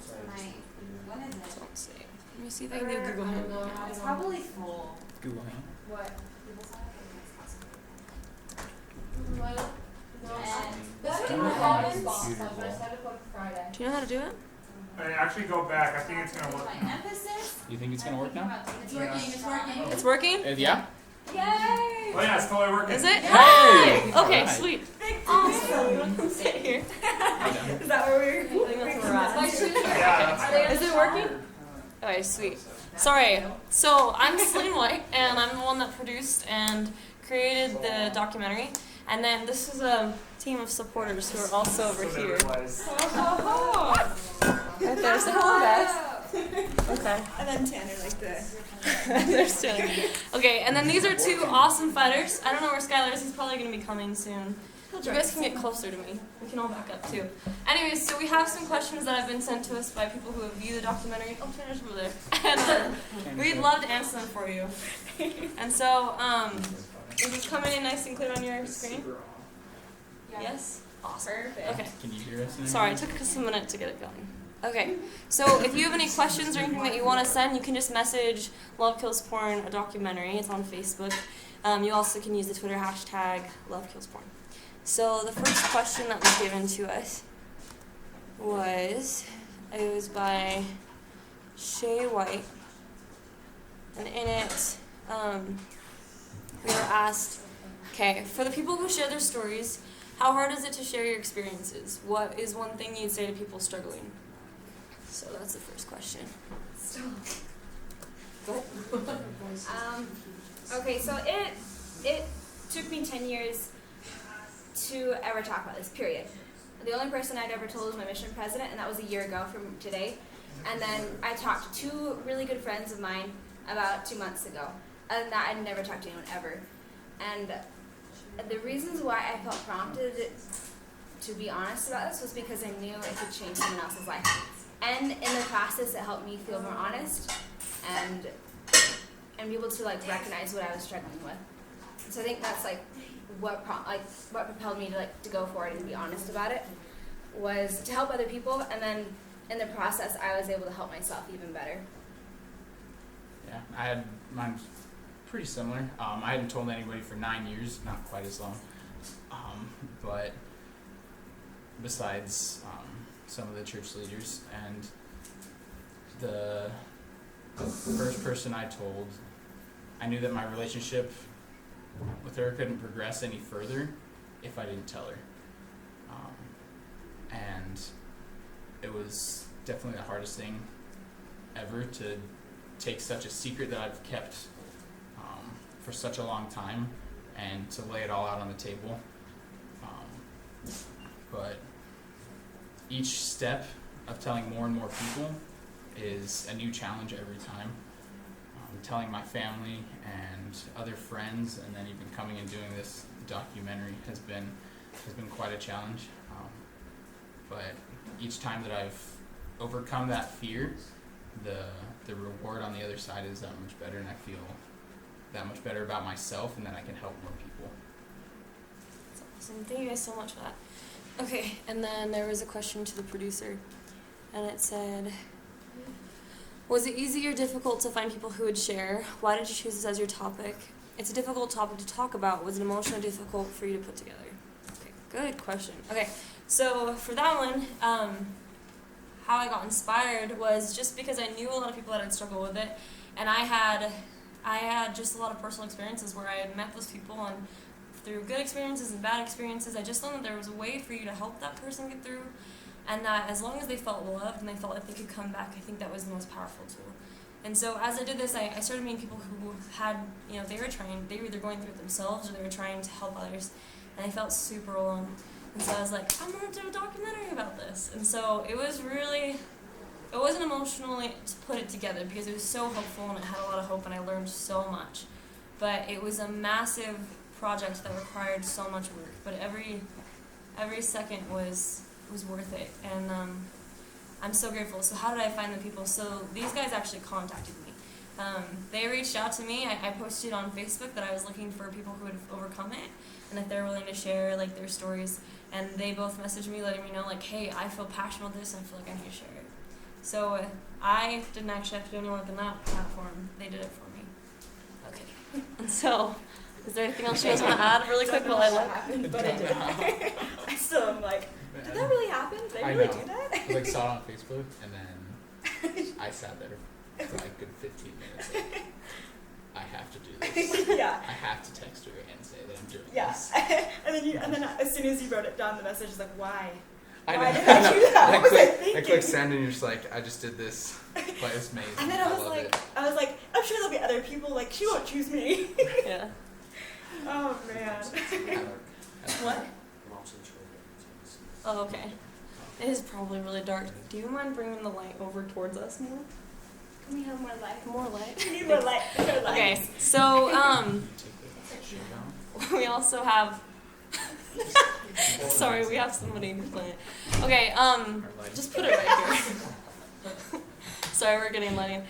tonight. When is it? Let's see. Let me see if I can do Google Hangout. It's probably full. Google Hangout. What? Do you know how to do it? I actually go back. I think it's going to work. My emphasis. You think it's gonna work now? It's working. It's working. It's working? Yeah. Yay! Oh yeah, it's totally working. Is it? Hey! Okay, Alright. sweet. Awesome. You want to come sit here? Is that where we're? I think that's where we're at. My shoes are. Yeah. Is it working? Okay, sweet. Sorry. So I'm Celine White, and I'm the one that produced and created the documentary. And then this is a team of supporters who are also over here. Right there. Say hello, guys. Okay. And then Tanner like this. They're standing. Okay, and then these are two awesome fighters. I don't know where Skylar is. He's probably going to be coming soon. You guys can get closer to me. We can all back up too. Anyways, so we have some questions that have been sent to us by people who have viewed the documentary. Oh, Tanner's over there. And we'd love to answer them for you. And so, is this coming in nice and clear on your screen? Yes? Awesome. Perfect. Okay. Can you hear us? Sorry, it took us a minute to get it going. Okay, so if you have any questions or anything that you want to send, you can just message Love Kills Porn, a documentary. It's on Facebook. You also can use the Twitter hashtag Love Kills Porn. So the first question that was given to us was by Shay White, and in it we were asked, okay, for the people who share their stories, how hard is it to share your experiences? What is one thing you'd say to people struggling? So that's the first question. Okay, so it took me 10 years to ever talk about this, period. The only person I'd ever told was my mission president, and that was a year ago from today. And then I talked to two really good friends of mine about 2 months ago. Other than that, I'd never talked to anyone ever. And the reasons why I felt prompted to be honest about this was because I knew it could change someone else's life. And in the process, it helped me feel more honest and be able to like recognize what I was struggling with. So I think that's like what propelled me to go forward and be honest about it, was to help other people, and then in the process, I was able to help myself even better. Yeah, I had mine pretty similar. I hadn't told anybody for 9 years, not quite as long, but besides some of the church leaders, and the first person I told, I knew that my relationship with her couldn't progress any further if I didn't tell her. And it was definitely the hardest thing ever to take such a secret that I've kept for such a long time and to lay it all out on the table. But each step of telling more and more people is a new challenge every time. Telling my family and other friends, and then even coming and doing this documentary has been quite a challenge. But each time that I've overcome that fear, the reward on the other side is that much better, and I feel that much better about myself, and that I can help more people. That's awesome. Thank you guys so much for that. Okay, and then there was a question to the producer, and it said, was it easy or difficult to find people who would share? Why did you choose this as your topic? It's a difficult topic to talk about. Was it emotionally difficult for you to put together? Okay, good question. Okay, so for that one, how I got inspired was just because I knew a lot of people that had struggled with it, and I had just a lot of personal experiences where I had met those people, and through good experiences and bad experiences, I just learned that there was a way for you to help that person get through, and that as long as they felt loved and they felt like they could come back, I think that was the most powerful tool. And so as I did this, I started meeting people who had, they were either going through it themselves or they were trying to help others, and I felt super alone. And so I was like, I'm going to do a documentary about this. And so it wasn't emotionally to put it together because it was so hopeful and it had a lot of hope and I learned so much. But it was a massive project that required so much work. But every second was worth it. And I'm so grateful. So how did I find the people? So these guys actually contacted me. They reached out to me. I posted on Facebook that I was looking for people who would overcome it and that they're willing to share like their stories. And they both messaged me letting me know like, hey, I feel passionate about this and I feel like I need to share it. So I didn't actually have to do any work on that platform. They did it for me. Okay. And so, is there anything else you guys want to add really quick while I look? Happened, but it did. I still am like, did that really happen? Did I I really know. do that? I like saw it on Facebook, and then I sat there for like a good 15 minutes. Like, I have to do this. Yeah. I have to text her and say that I'm doing Yeah. this. and then as soon as you wrote it down, the message is like, why? I Why know. did I do that? What was I I thinking? click send, and you're just like, I just did this, but it's amazing. And then I was love like, it. I'm sure there'll be other people. Like, she won't choose me. Yeah. Oh man. What? Oh, okay. It is probably really dark. Do you mind bringing the light over towards us more? Can we have more light? More light. We need more light. More light. Okay, so Take the shit down. we also have. Sorry, we have somebody who's playing it. Okay, just put it right here. Sorry, we're getting lighting.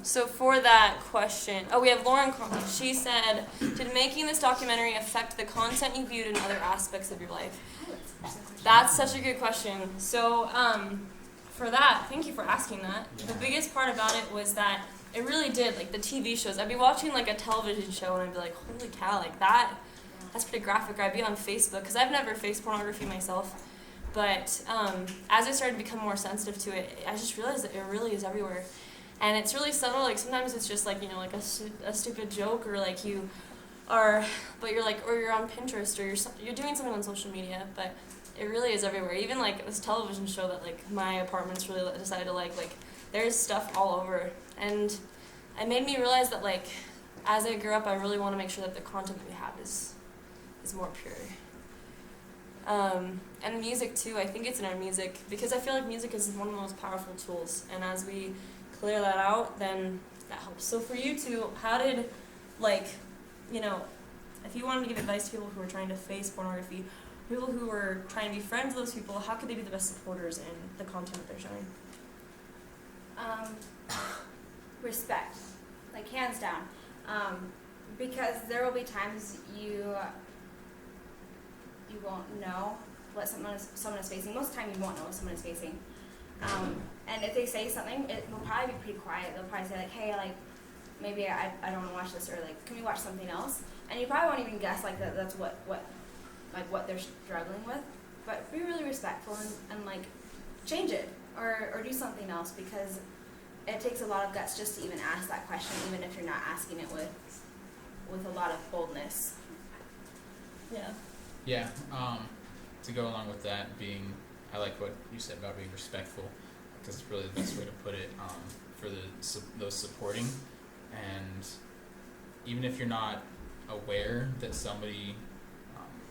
So for that question, we have Lauren Conley. She said, did making this documentary affect the content you viewed in other aspects of your life? That's such a good question. So for that, thank you for asking that. The biggest part about it was that it really did, like the TV shows. I'd be watching like a television show and I'd be like, holy cow, like that's pretty graphic. Or I'd be on Facebook, because I've never faced pornography myself. But as I started to become more sensitive to it, I just realized that it really is everywhere. And it's really subtle. Like sometimes it's just like, you know, like a stupid joke, or like you are, but you're like, or you're on Pinterest, or you're doing something on social media, but it really is everywhere. Even like this television show that like my apartments really decided to like there's stuff all over. And it made me realize that like as I grew up, I really want to make sure that the content that we have is more pure. And music too, I think it's in our music, because I feel like music is one of the most powerful tools, and as we clear that out, then that helps. So for you two, how did, like, you know, if you wanted to give advice to people who are trying to face pornography, people who are trying to be friends with those people, how could they be the best supporters in the content that they're showing? Respect, like hands down, because there will be times you won't know what someone is facing. Most of the time, you won't know what someone is facing. And if they say something, it will probably be pretty quiet. They'll probably say like, "Hey, like maybe I don't want to watch this," or like, "Can we watch something else?" And you probably won't even guess like that's what they're struggling with. But be really respectful and like change it or do something else, because it takes a lot of guts just to even ask that question, even if you're not asking it with a lot of boldness. Yeah. Yeah, to go along with that, I like what you said about being respectful, because it's really the best way to put it, for those supporting. And even if you're not aware that somebody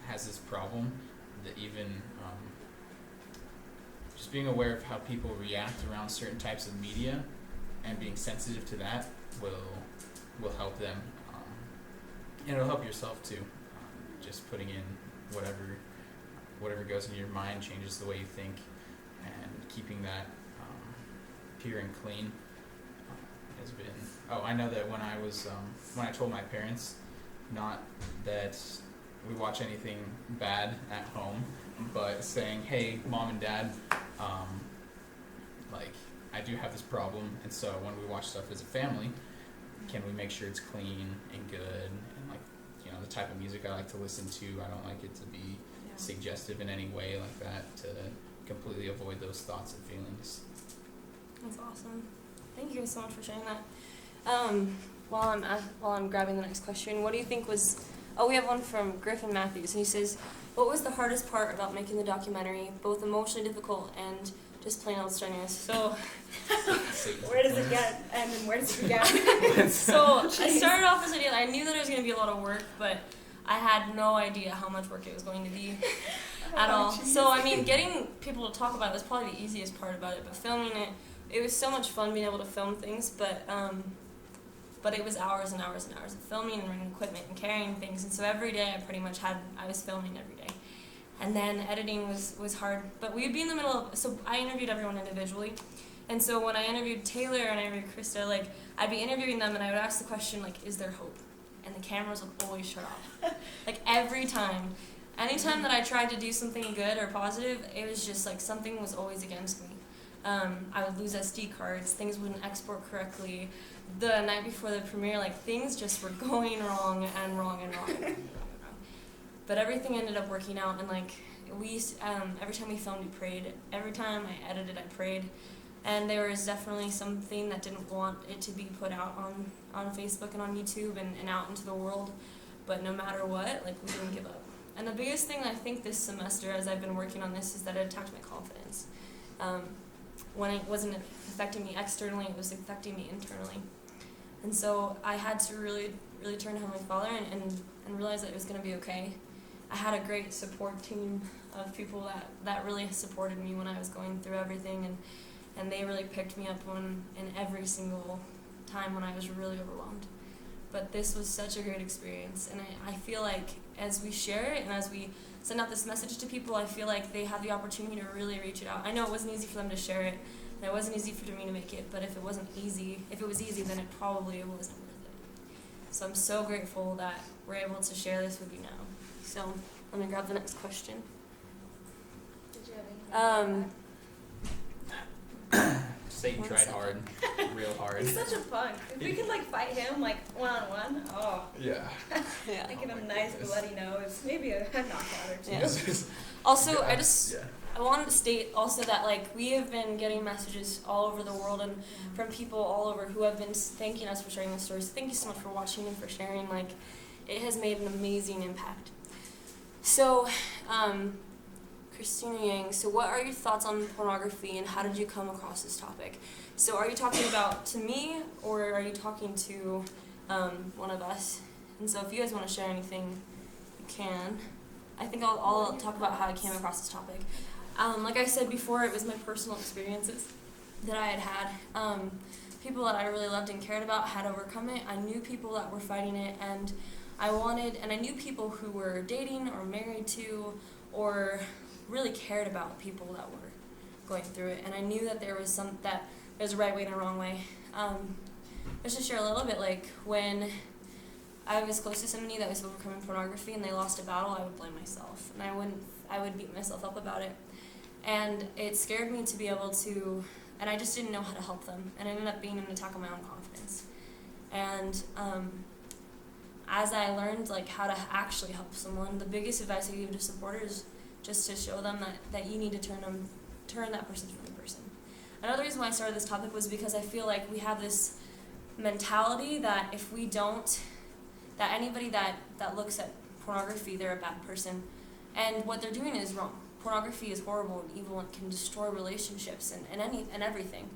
has this problem, that even just being aware of how people react around certain types of media and being sensitive to that will help them, and it'll help yourself too. Just putting in whatever goes in your mind changes the way you think, and keeping that pure and clean has been. Oh, I know that when I told my parents, not that we watch anything bad at home, but saying, "Hey, Mom and Dad, like I do have this problem, and so when we watch stuff as a family, can we make sure it's clean and good, and like, you know, the type of music I like to listen to, I don't like it to be suggestive in any way like that, to completely avoid those thoughts and feelings." That's awesome. Thank you guys so much for sharing that. While I'm grabbing the next question, what do you think was? Oh, we have one from Griffin Matthews, and he says, "What was the hardest part about making the documentary, both emotionally difficult and just plain old strenuous?" So, Where does it get end and where does it begin? so I started off this idea. I knew that it was going to be a lot of work, but I had no idea how much work it was going to be at all. So I mean, getting people to talk about it was probably the easiest part about it. But filming it was so much fun being able to film things. But it was hours and hours and hours of filming and running equipment and carrying things. And so every day I was filming every day. And then editing was hard. But we would be in the middle of, so I interviewed everyone individually. And so when I interviewed Taylor and I interviewed Krista, like, I'd be interviewing them and I would ask the question, like, is there hope? And the cameras would always shut off. Like, every time. Anytime that I tried to do something good or positive, it was just like something was always against me. I would lose SD cards. Things wouldn't export correctly. The night before the premiere, like, things just were going wrong and wrong and wrong. But everything ended up working out, and like every time we filmed, we prayed. Every time I edited, I prayed. And there was definitely something that didn't want it to be put out on Facebook and on YouTube and out into the world. But no matter what, like, we didn't give up. And the biggest thing I think this semester, as I've been working on this, is that it attacked my confidence. When it wasn't affecting me externally, it was affecting me internally. And so I had to really, really turn to Heavenly Father and realize that it was going to be okay. I had a great support team of people that really supported me when I was going through everything, and they really picked me up in every single time when I was really overwhelmed. But this was such a great experience, and I feel like as we share it and as we send out this message to people, I feel like they have the opportunity to really reach it out. I know it wasn't easy for them to share it, and it wasn't easy for me to make it, but if it was easy, then it probably wasn't worth it. So I'm so grateful that we're able to share this with you now. So let me grab the next question. Did you have anything? Satan tried hard, real hard. He's such a punk. If we could like fight him like one-on-one, oh. Yeah. Yeah. I give him a nice bloody nose, maybe a knockout or two. Yeah. Also, Yeah. I wanted to state also that like we have been getting messages all over the world and from people all over who have been thanking us for sharing the stories. Thank you so much for watching and for sharing. Like, it has made an amazing impact. So, Christina Yang, so what are your thoughts on pornography and how did you come across this topic? So are you talking about to me or are you talking to one of us? And so if you guys want to share anything, you can. I think I'll talk about how I came across this topic. Like I said before, it was my personal experiences that I had. People that I really loved and cared about had overcome it. I knew people that were fighting it, and I knew people who were dating or married to or really cared about people that were going through it. And I knew that there's a right way and a wrong way. Just to share a little bit, like when I was close to somebody that was overcoming pornography and they lost a battle, I would blame myself, and I would beat myself up about it. And it scared me to be able to, and I just didn't know how to help them, and it ended up being an attack on my own confidence. And as I learned like how to actually help someone, the biggest advice I give to supporters is just to show them that you need to turn that person from the person. Another reason why I started this topic was because I feel like we have this mentality that if we don't, that anybody that looks at pornography, they're a bad person. And what they're doing is wrong. Pornography is horrible and evil and can destroy relationships and everything.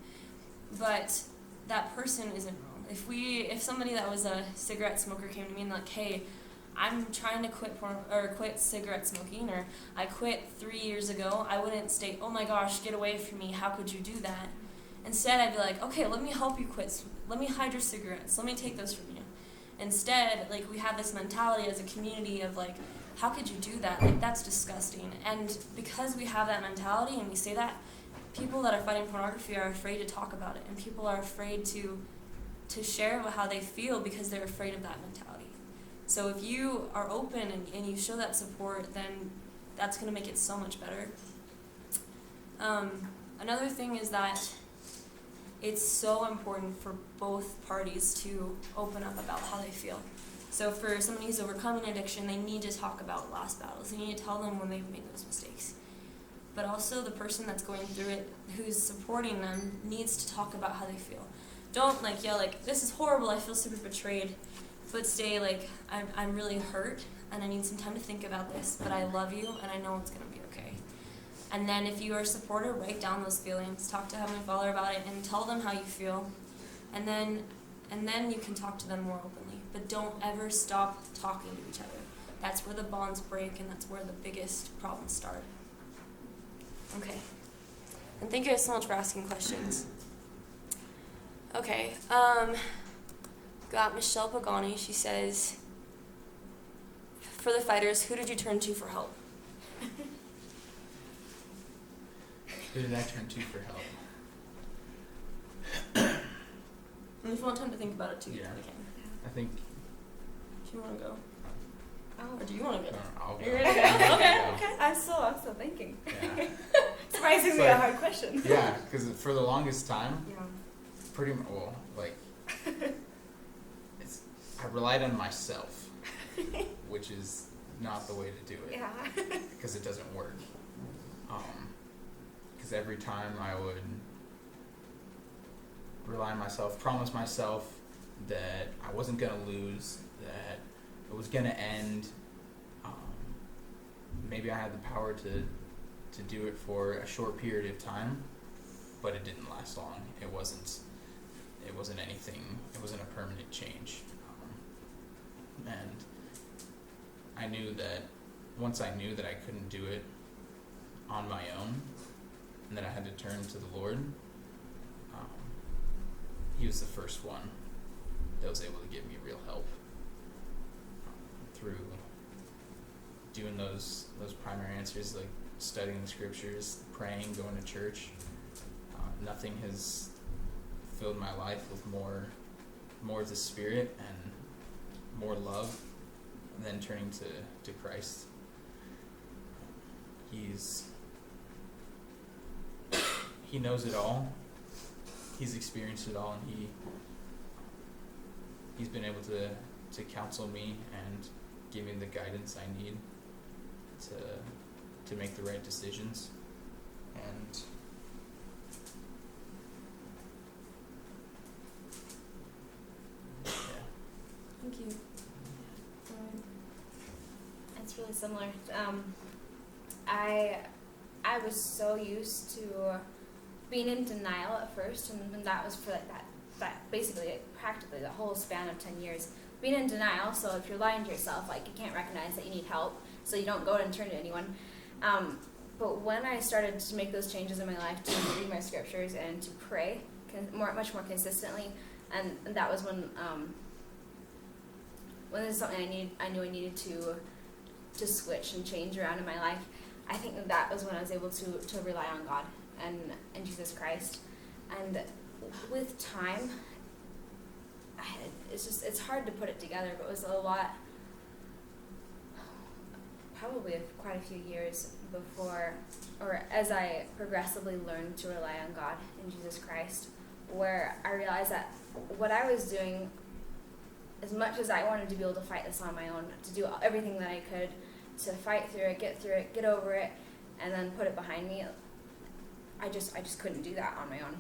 But that person isn't wrong. If somebody that was a cigarette smoker came to me and like, hey, I'm trying to quit cigarette smoking, or I quit 3 years ago, I wouldn't state, oh my gosh, get away from me, how could you do that? Instead, I'd be like, okay, let me help you quit. Let me hide your cigarettes. Let me take those from you. Instead, like, we have this mentality as a community of like, how could you do that? Like, that's disgusting. And because we have that mentality and we say that, people that are fighting pornography are afraid to talk about it, and people are afraid to share how they feel because they're afraid of that mentality. So if you are open and you show that support, then that's going to make it so much better. Another thing is that it's so important for both parties to open up about how they feel. So for somebody who's overcoming addiction, they need to talk about lost battles. They need to tell them when they've made those mistakes. But also the person that's going through it, who's supporting them, needs to talk about how they feel. Don't like yell like, this is horrible, I feel super betrayed. But stay like, I'm really hurt and I need some time to think about this, but I love you and I know it's going to be okay. And then if you are a supporter, write down those feelings, talk to Heavenly Father about it, and tell them how you feel. And then you can talk to them more openly. But don't ever stop talking to each other. That's where the bonds break, and that's where the biggest problems start. Okay. And thank you guys so much for asking questions. Okay. Got Michelle Pagani. She says, for the fighters, who did you turn to for help? Who did I turn to for help? And if you want time to think about it too, you Yeah. can. I think. Do you want to go? Oh. Or do you want to go? I'll go. You're ready to go? Okay. I'm still thinking. Yeah. It's surprisingly It's like- a hard question. Yeah, because for the longest time, Yeah. pretty much, well, like, I relied on myself, which is not the way to do it, Yeah. because it doesn't work. Because every time I would rely on myself, promise myself that I wasn't going to lose, that it was going to end. Maybe I had the power to do it for a short period of time, but it didn't last long. It wasn't anything. It wasn't a permanent change. And I knew that once I knew that I couldn't do it on my own, and that I had to turn to the Lord, He was the first one that was able to give me real help through doing those primary answers, like studying the scriptures, praying, going to church. Nothing has filled my life with more of the Spirit and more love than turning to Christ. He knows it all. He's experienced it all, and he's been able to counsel me and give me the guidance I need to make the right decisions. And yeah. Thank you. It's really similar. I was so used to being in denial at first, and that was for like that basically practically the whole span of 10 years. Being in denial, so if you're lying to yourself, like you can't recognize that you need help, so you don't go and turn to anyone. But when I started to make those changes in my life, to read my scriptures and to pray much more consistently, and that was when this is something I knew I needed to switch and change around in my life. I think that was when I was able to rely on God and Jesus Christ. And with time, it's hard to put it together, but it was a lot, probably quite a few years before, or as I progressively learned to rely on God and Jesus Christ, where I realized that what I was doing, as much as I wanted to be able to fight this on my own, to do everything that I could to fight through it, get over it, and then put it behind me, I just couldn't do that on my own.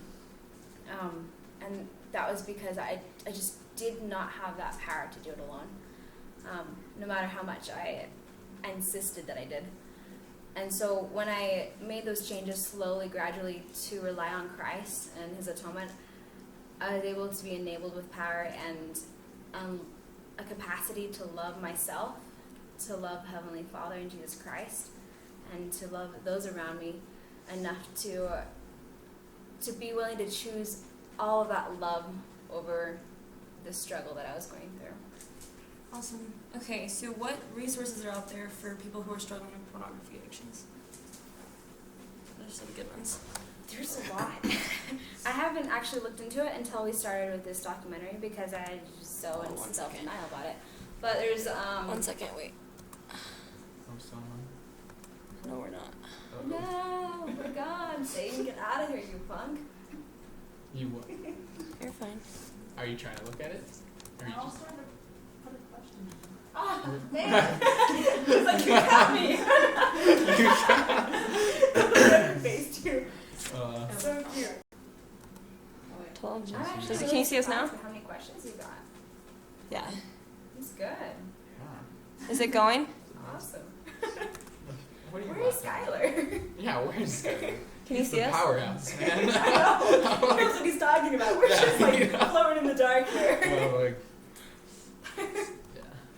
And that was because I just did not have that power to do it alone, no matter how much I insisted that I did. And so when I made those changes slowly, gradually, to rely on Christ and His atonement, I was able to be enabled with power and a capacity to love myself, to love Heavenly Father and Jesus Christ, and to love those around me enough to be willing to choose all of that love over the struggle that I was going through. Awesome. Okay, so what resources are out there for people who are struggling with pornography addictions? There's some good ones. There's a lot. I haven't actually looked into it until we started with this documentary because I was so in self-denial about it. But there's 1 second, wait. I'm still on. No, we're not. No, we're gone. Satan, get out of here, you punk. You what? You're fine. Are you trying to look at it? Or are you just... Oh, man. It's like, you got me. Your face, too. So cute. 12. I'm actually Can really you see us now? surprised at how many questions you got. Yeah. It's good. Yeah. Is it going? Awesome. What are you Where's laughing at? Skylar? Yeah, where's Skylar? Can you He's see the us? powerhouse, man. I know. He was